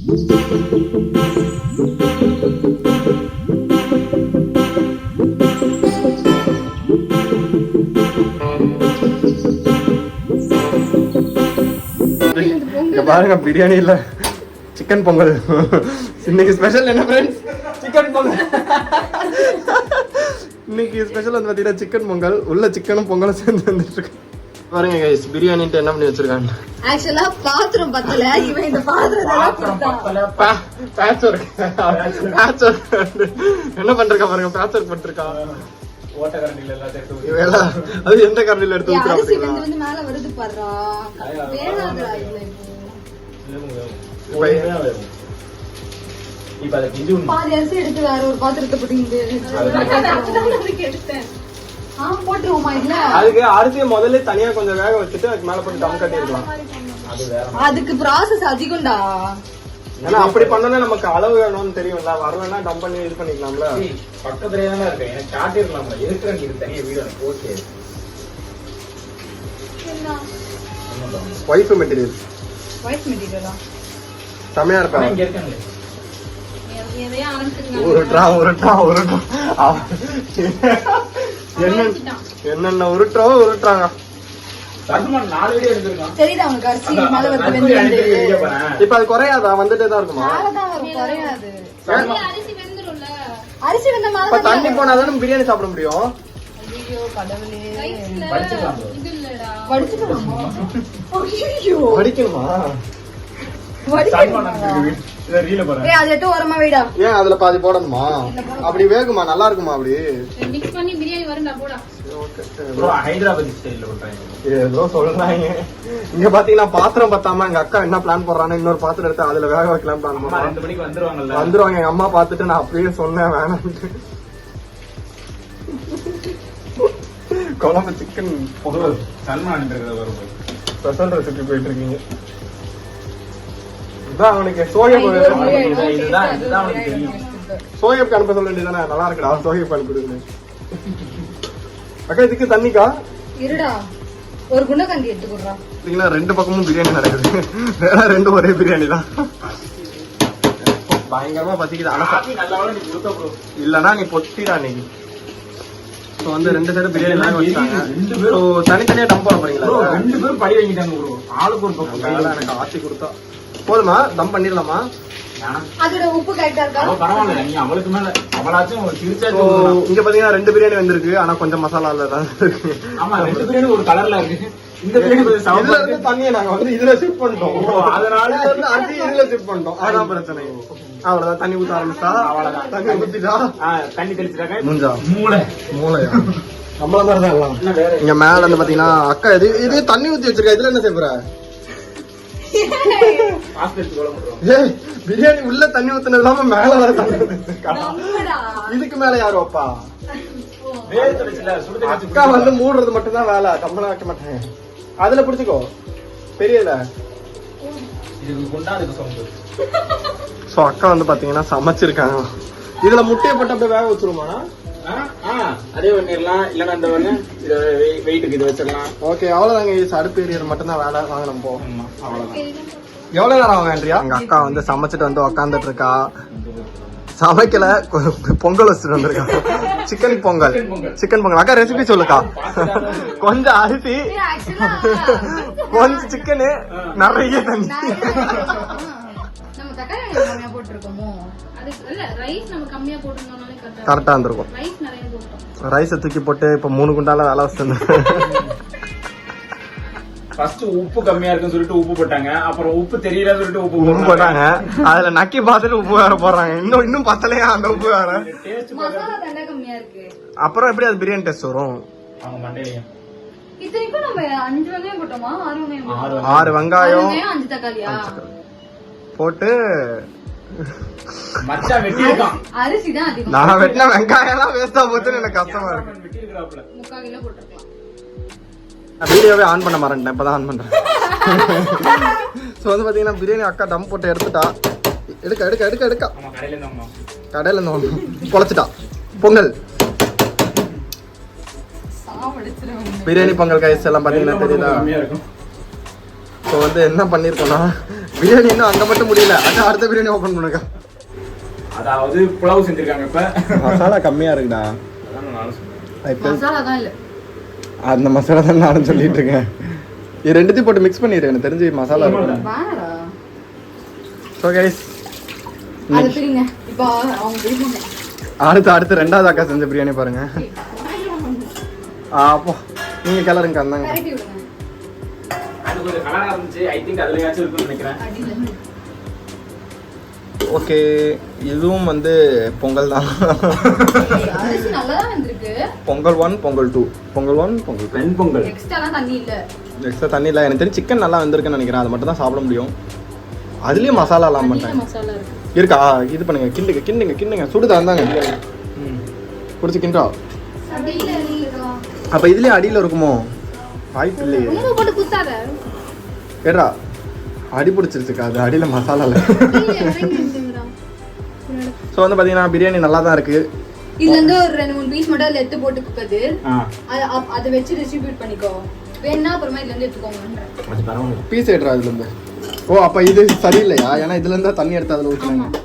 பாருங்க பிரியாணி இல்ல சிக்கன் பொங்கல். இன்னைக்கு ஸ்பெஷல் என்ன ஃப்ரெண்ட்ஸ்? சிக்கன் பொங்கல். இன்னைக்கு ஸ்பெஷல் வந்து பாத்தீங்கன்னா சிக்கன் பொங்கல். உள்ள சிக்கனும் பொங்கலும் சேர்ந்து வந்துட்டு இருக்கு. பாருங்க கைஸ், பிரியாணிட்டு என்ன பண்ணி வச்சிருக்காங்க. ஆக்சுவலா பாத்திரம் பத்தல, இவன் இந்த பாத்திரம் பேட்ச் ஒர்க் என்ன பண்றா பாருங்க. பேட்ச் ஒர்க் பண்ணிருக்கா. ஓட்ட கரண்டில எல்லாத்தையும் அது எந்த கரண்டில எடுத்து ஊத்துறா பாத்தீங்களா? வந்து மேல வருது பாருடா. வேணாதடா இல்ல இப்ப அத கிண்டி பாதி அரிசி எடுத்து வேற ஒரு பாத்திரத்தை போட்டு எடுத்தேன். போட்டுருவோமா இல்ல? அதுக்கு அரிசியை முதல்ல தனியா கொஞ்சம் வேக வச்சுட்டு அதுக்கு மேல போட்டு தம் கட்டி இருக்கலாம். அதுக்கு ப்ராசஸ் அதிகம்டா. ஏன்னா அப்படி பண்ணா நமக்கு அளவு வேணும்னு தெரியும்ல. வரலன்னா டம் பண்ணி இது பண்ணிக்கலாம்ல. பக்கத்துலயே தானே இருக்கேன், எனக்கு காட்டிடலாம்ல. இருக்கிற இது தனியா வீடியோ ஓகே. ஒய்ஃப் மெட்டீரியல் செமையா இருப்பா. இங்க இருக்காங்க என்னென்ன உருட்டுறாங்க. இப்ப அது குறையாதா? வந்துட்டே தான் இருக்குமா? தண்ணி போனாதான் பிரியாணி சாப்பிட முடியும். படிக்கணுமா? ஏன் அதுல பாதி போடணுமா? அப்படி வேகுமா? நல்லா இருக்குமா? அப்படி ஏதோ சொல்றாங்க. இங்க பாத்தீங்கன்னா பாத்திரம் பத்தாம எங்க அக்கா என்ன பிளான் போடுறான்னு இன்னொரு பாத்திரம் எடுத்து அதுல வேக வைக்கலாம் பிளான் போடுறாங்க. வந்துருவாங்க எங்க அம்மா பாத்துட்டு. நான் அப்படியே சொன்னேன் வேணான்ட்டு. குழம்பு சிக்கன் ஸ்பெஷல் ரெசிபி போயிட்டு இருக்கீங்க. அவனுக்கு சோயப் அனுப்ப சொல்ல வேண்டியதானே? நல்லா இருக்குடா சோயப் அனுப்பிடுங்க. அக்கா இதுக்கு தண்ணிக்கா இருடா, ஒரு குண்டக்கண்டி எடுத்துக்கோடா. ரெண்டு பக்கமும் பிரியாணி நடக்குது. வேற ரெண்டு ஒரே பிரியாணி தான். பயங்கரமா பசிக்குது. இல்லன்னா நீ பொட்டிடா. இன்னைக்கு வந்து ரெண்டு சைடு பிரியாணி எல்லாம் வச்சாங்க. தனித்தனியா டம் போட போறீங்களா? ரெண்டு பேரும் படி வாங்கிட்டாங்க ப்ரோ. ஆளுக்கு ஒரு பக்கம். எனக்கு ஆத்தி கொடுத்தா போதுமா? தம் பண்ணிடலாமா? அதோட உப்பு கரெக்டா இருக்கா? பரவாயில்ல, நீ அவளுக்கு மேல அவளாச்சும் சிரிச்சா. இங்க பாத்தீங்கன்னா ரெண்டு பிரியாணி வந்திருக்கு. ஆனா கொஞ்சம் மசாலா இல்ல தான் இருக்கு. ஆமா, ரெண்டு பிரியாணி ஒரு கலர்ல இருக்கு. இந்த பிரியாணி தண்ணியை நாங்க வந்து இதுல ஷிஃப்ட் பண்ணிட்டோம். அதனால அரிசி இதுல ஷிஃப்ட் பண்ணிட்டோம். அதான் பிரச்சனை. அவ்வளவுதான். தண்ணி ஊத்த ஆரம்பிச்சா அவ்வளவுதான். தண்ணி ஊத்திட்டா தண்ணி தெளிச்சுட்டாங்க. மூஞ்சா மூளையா நம்மள மாதிரிதான். வேற இங்க மேல வந்து பாத்தீங்கன்னா அக்கா இது தண்ணி ஊத்தி வச்சிருக்கா. இதுல என்ன செய்யற? பிரியாணி உள்ள தண்ணி ஊத்துனது இல்லாம மேல வர தண்ணி ஊத்திருக்கா. இதுக்கு மேல யாரு வைப்பா? அக்கா வந்து மூடுறது மட்டும் தான் வேலை. சம்பளம் வைக்க மாட்டேன். அதுல பிடிச்சுக்கோ. பெரியல சோ அக்கா வந்து பாத்தீங்கன்னா சமைச்சிருக்காங்க. இதுல முட்டையை போட்டு அப்படியே வேக வச்சிருமாண்ணா? அதே பண்ணிடலாம். இல்லன்னா இந்த வெயிட்டுக்கு இது வச்சிடலாம். ஓகே, அவ்வளவுதாங்க. அடுப்பு ஏரியர் மட்டும் தான் வேலை. வாங்க நம்ம போவோம். அவ்வளவுதான். எவ்வளவு நேரம் ஆகுன்றியா? எங்க அக்கா வந்து சமைச்சிட்டு வந்து உக்காந்துட்டு இருக்கா. சமைக்கல, பொங்கல் வச்சுட்டு வந்திருக்கா. சிக்கன் பொங்கல். அக்கா ரெசிபி சொல்லுக்கா. கொஞ்சம் அரிசி, கொஞ்சம் சிக்கனு, நிறைய தண்ணி. கரெக்டா இருந்திருக்கும். ரைஸை தூக்கி போட்டு இப்ப 3 குண்டால வேலை வச்சிருந்தேன். உப்பு கம்மியா இருக்குன்னு சொல்லிட்டு உப்பு போட்டாங்க. அப்புறம் உப்பு தெரியல சொல்லிட்டு உப்பு போட்டாங்க. அதுல நக்கி பார்த்துட்டு உப்பு வேற போடுறாங்க. இன்னும் பத்தலையா அந்த உப்பு வேற. அப்புறம் எப்படி அது பிரியாணி டேஸ்ட் வரும்? 6 வெங்காயம் 5 தக்காளி போட்டு நான் வெட்டின வெங்காயம் எல்லாம் வேஸ்டா போச்சுன்னு எனக்கு கஷ்டமா இருக்கு. வீடியோவே ஆன் பண்ண மாட்டேன். இப்பதான் ஆன் பண்றேன். சோ வந்து பாத்தீங்கன்னா பிரியாணி அக்கா டம் போட்டு எடுத்துட்டா. எடுக்க கடையில இருந்து பொழைச்சிட்டா. பொங்கல் பிரியாணி பொங்கல் கைஸ் எல்லாம் பாத்தீங்கன்னா தெரியுதா? இப்போ வந்து என்ன பண்ணிருக்கோம்னா பிரியாணி இன்னும் அங்க மட்டும் முடியல. அதான் அடுத்த பிரியாணி ஓபன் பண்ணுங்க. அதாவது புலாவ் செஞ்சிருக்காங்க இப்ப. மசாலா கம்மியா இருக்குடா. அதான் நானும் சொன்னேன். மசாலா தான் இல்ல. அந்த மசாலா தான் நானும் சொல்லிட்டு இருக்கேன். இது ரெண்டுத்தையும் போட்டு மிக்ஸ் பண்ணிடு. எனக்கு தெரிஞ்சு மசாலா இருக்கும். வேணாடா. சோ கைஸ் அது பிரிங்க. இப்போ அவங்க பிரிங்க. அடுத்து ரெண்டாவது அக்கா செஞ்ச பிரியாணி பாருங்க. அப்போ நீங்க கிளறுங்க அந்தாங்க. கரெக்ட் விடுங்க. அது கொஞ்சம் கலரா இருந்துச்சு. ஐ திங்க் அதுலயாச்சும் இருக்கும்னு நினைக்கிறேன். ஓகே, இதுவும் வந்து பொங்கல் தான். அரிசி நல்லா தான் வந்திருக்கு. பொங்கல் 1 பொங்கல் 2 பொங்கல் 1 பொங்கல் 2 வெண்பொங்கல். எக்ஸ்ட்ராலாம் தண்ணி இல்ல. எக்ஸ்ட்ரா தண்ணி இல்லை. எனக்கு தெரிஞ்சு சிக்கன் நல்லா வந்திருக்குன்னு நினைக்கிறேன். அது மட்டும் தான் சாப்பிட முடியும். அதுலேயும் மசாலா எல்லாம் மாட்டாங்க. மசாலா இருக்கு. இருக்கா? இது பண்ணுங்க, கிண்டுங்க சுடுதா இருந்தாங்க. குடிச்சு கிண்டா. அடியில இருக்கா? அப்போ இதுலேயே அடியில் இருக்குமோ? வாய்ப்பு இல்லையே. ரொம்ப போட்டு குத்தாத. ஏடா அடி பிடிச்சிருச்சுக்கா. அது அடியில் மசாலா இல்லை. ஸோ வந்து பார்த்தீங்கன்னா பிரியாணி நல்லா தான் இருக்கு. இதுல இருந்து ஒரு 2-3 பீஸ் மட்டும் அதுல எடுத்து போட்டு குக்கது. ஆ. அதை வச்சு டிஸ்ட்ரிபியூட் பண்ணிக்கோ. வேணா அப்புறமா இதுல இருந்து எடுத்துக்கோங்கன்ற. அது பரவாயில்லை. பீஸ் ஏட்ரா இதுலேருந்து. ஓ அப்போ இது சரியில்லையா? ஏன்னா இதுலேருந்து தான் தண்ணி எடுத்து அதில் ஊற்றுனாங்க.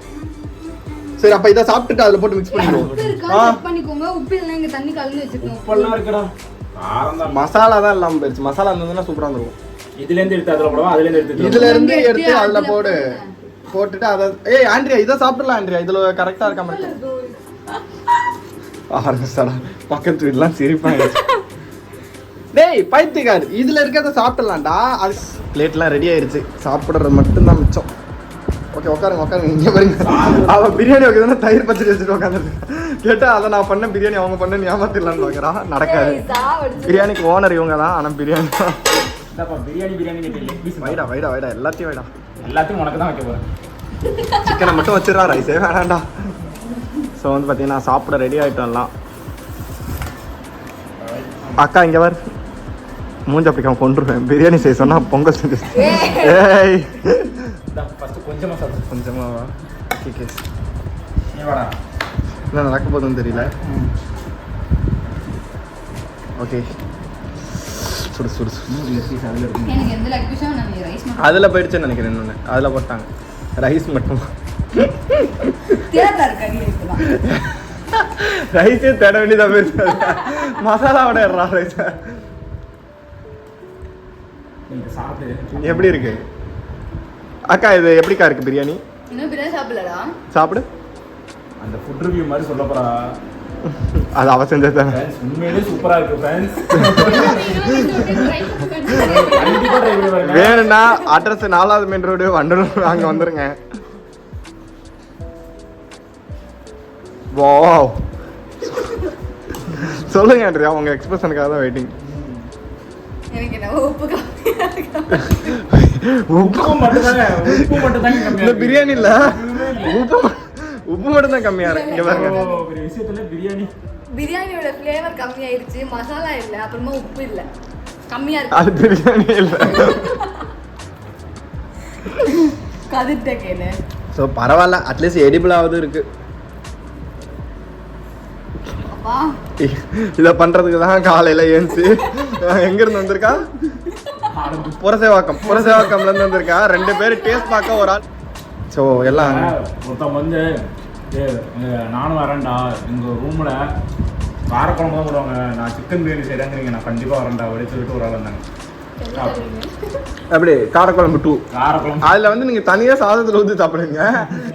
சரி அப்போ இதை சாப்பிட்டுட்டு அதில் போட்டு மிக்ஸ் பண்ணிடுவோம். உப்பு இருக்கா செக் பண்ணிக்கோங்க. உப்பு இல்லைன்னா இங்க தண்ணி கலந்து வச்சுக்கோங்க. உப்பெல்லாம் இருக்குடா. காரம் தான். மசாலா தான் இல்லாமல் போயிடுச்சு. மசாலா இருந்ததுன்னா சூப்பராக இருந்துருக்கும். இதுல இருந்து எடுத்து அதுல போடுவோம். அதுல இருந்து எடுத்து இதுல இருந்து எடுத்து அதுல போட்டுட்டு அதை ஆண்ட்ரியா இதை சாப்பிடலாம். ஆண்ட்ரியா இதுல கரெக்டா இருக்காம இருக்கு. ஆரம்பிச்சாடா பக்கத்து வீட்டுலாம் சிரிப்பாங்க. டேய் பைத்தியக்கார், இதுல இருக்கிறத சாப்பிடலாம்டா. அது பிளேட்லாம் ரெடி ஆயிருச்சு. சாப்பிடுறது மட்டும்தான் மிச்சம். ஓகே உட்காருங்க. இங்க பாருங்க, அவன் பிரியாணி வைக்கிறதுனா தயிர் பச்சடி வச்சுட்டு உட்காந்துருக்கு. கேட்டா அதை நான் பண்ண பிரியாணி அவங்க பண்ண ஞாபகத்தில்லான்னு பார்க்குறா. நடக்காது. பிரியாணிக்கு ஓனர் இவங்க தான். ஆனா பிரியாணி வைடா எல்லாத்தையும் வைடா. எல்லாத்தையும் உனக்கு தான் வைக்க போறேன். சிக்கனை மட்டும் வச்சிடறா, ரைஸே வேணாண்டா. ஸோ வந்து பார்த்தீங்கன்னா சாப்பிட ரெடி ஆகிட்டோம் எல்லாம். அக்கா இங்கே வர மூஞ்ச அப்படிக்காம கொண்டுருவேன். பிரியாணி செய்ய சொன்னா பொங்கல் செஞ்சு. ஏய் கொஞ்சமா சாப்பிடு. கொஞ்சமாவா? ஓகே வாடா. என்ன நடக்க போதுன்னு தெரியல. ஓகே சுடு எனக்கு எந்த லெக் பீஸும் நான் ரைஸ் மட்டும் அதில் போயிடுச்சுன்னு நினைக்கிறேன். இன்னொன்று அதில் போட்டாங்க ரைஸ் மட்டும். தேடா இருக்கு அடி இருக்குதான். ரைஸே தேட வேண்டியதாக போயிடுச்சு. மசாலாவோட ஏறா ரைஸ். நீங்க சாப்பிடு. எப்படி இருக்கு அக்கா? இது எப்படிக்கா இருக்கு பிரியாணி? இன்னும் பிரியாணி சாப்பிடலடா. சாப்பிடு. அந்த ஃபுட் ரிவ்யூ மாதிரி சொல்ல போறா. அது அவ செஞ்சது தானே. உண்மையிலேயே சூப்பரா இருக்கு ஃப்ரெண்ட்ஸ். வேணும்னா அட்ரஸ் 4வது மெயின் ரோடு வண்டலூர் அங்க வந்துருங்க. வாவ் சொல்லுங்க ஆண்ட்ரியா, உங்க எக்ஸ்பிரஷனுக்காக தான் வெயிட்டிங். எனக்கு என்ன உப்பு உப்பு மட்டும் தான் இந்த பிரியாணி இல்ல உப்பு மட்டும் தான் கம்மியா இருக்கு. இங்க பாருங்க, ஒரு விஷயத்துல பிரியாணியோட ஃப்ளேவர் கம்மியாயிருச்சு. மசாலா இல்ல, அப்புறமா உப்பு இல்ல, கம்மியா இருக்கு. அது பிரியாணி இல்ல. கதிர்ட்ட கேளு. சோ பரவாயில்ல, அட்லீஸ்ட் எடிபிள் ஆவது இருக்கு. அப்பா இத பண்றதுக்கு தான் காலையில ஏஞ்சி எங்க இருந்து வந்திருக்கா? புரசேவாக்கம்ல இருந்து வந்திருக்கா. 2 பேர் டேஸ்ட் பார்க்க ஒரு ஆள். ஸோ எல்லாம் ஒருத்தன் வந்து நானும் வரேன்டா, எங்கள் ரூமில் காரக்குழம்பு தான் போடுவாங்க, நான் சிக்கன் பிரியாணி செய்கிறேங்கிறீங்க, நான் கண்டிப்பாக வரேன்டா அப்படின்னு சொல்லிட்டு ஒரு ஆள் வந்தாங்க. அப்படி காரக்குழம்பு 2 காரக்குழம்பு அதில் வந்து நீங்கள் தனியாக சாதத்தில் ஊற்றி சாப்பிடுங்க.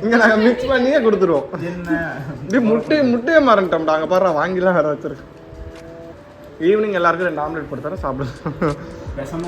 இங்கே நாங்கள் மிக்ஸ் பண்ணியே கொடுத்துருவோம். என்ன இப்படி முட்டையே மறந்துட்டோம்டா. அங்கே பாரு வாங்கிலாம் வேற வச்சிருக்கு. ஈவினிங் எல்லாருக்கும் 2 ஆம்லெட் போட்டு தர சாப்பிடுவோம். பேசாம